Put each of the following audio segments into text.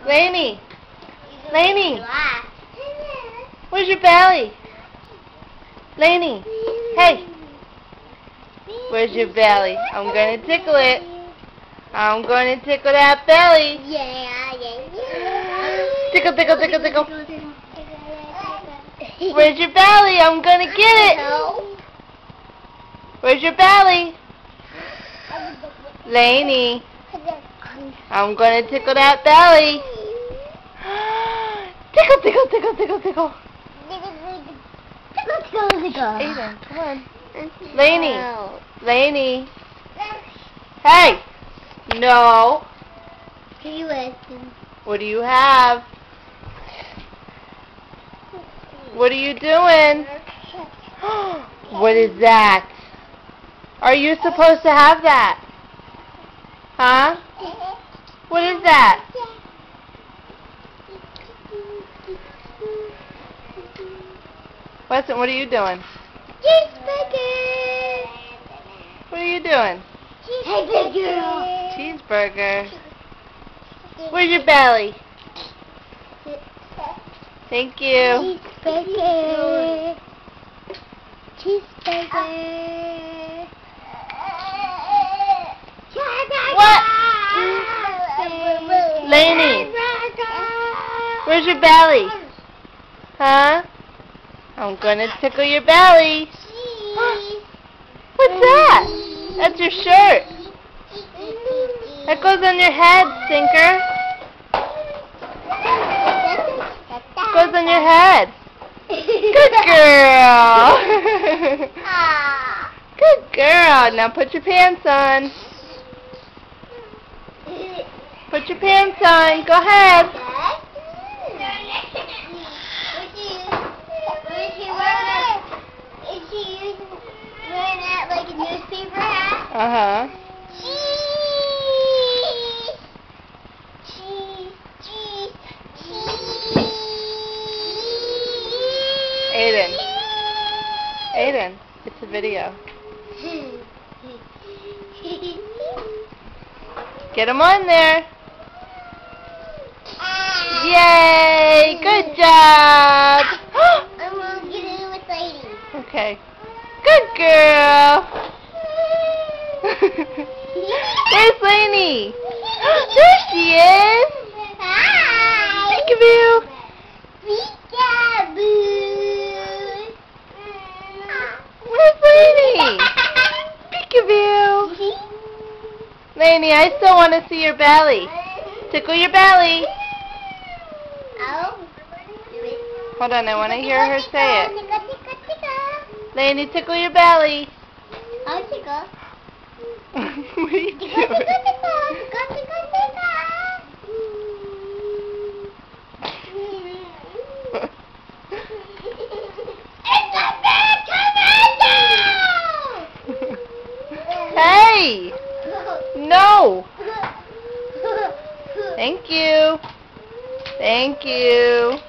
Lainey. Lainey. Where's your belly? Lainey. Hey. Where's your belly? I'm going to tickle it. I'm going to tickle that belly. Yeah. Tickle, tickle, tickle, tickle. Where's your belly? I'm going to get it. Where's your belly? Lainey. I'm going to tickle that belly. Tickle, tickle, tickle, tickle, tickle. Aiden, come on. Lainey. Lainey. Hey. No. What do you have? What are you doing? What is that? Are you supposed to have that? Huh? What is that? Weston, what are you doing? Cheeseburger. What are you doing? Cheeseburger. Cheeseburger. Where's your belly? Thank you. Cheeseburger. Cheeseburger. What? Lainey. Where's your belly? Huh? I'm gonna tickle your belly. What's that? That's your shirt. That goes on your head, stinker. Goes on your head. Good girl. Good girl. Now put your pants on. Put your pants on. Go ahead. Is she wearing that like a newspaper hat? Uh-huh. Aiden. Aiden, it's a video. Get him on there. Yay! Good job! I'm going to get in with Lady. Okay. Good girl! Where's Lainey? There she is! Hi! Peekaboo! Peekaboo! Where's Lainey? Peekaboo! Lainey, I still want to see your belly. Tickle your belly. Oh. Hold on, I want to hear her say it. Tickle. Lainey, tickle your belly. Oh, tickle. What are you doing? Tickle. It's a bad tomato! Hey! No! Thank you. Thank you.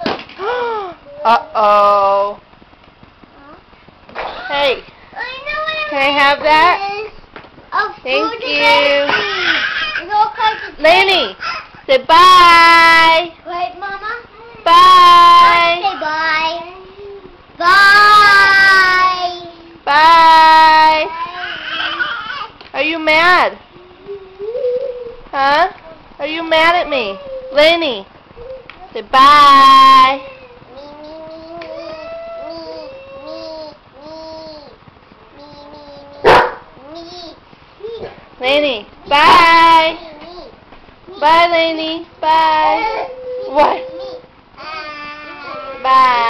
Uh-oh. Hey, can I have that? Thank you. Lainey, say bye. Right, Mama? Bye. Say bye. Bye. Bye. Are you mad? Huh? Are you mad at me? Lainey, say bye. Lainey, bye. Bye, Lainey. Bye. What? Bye.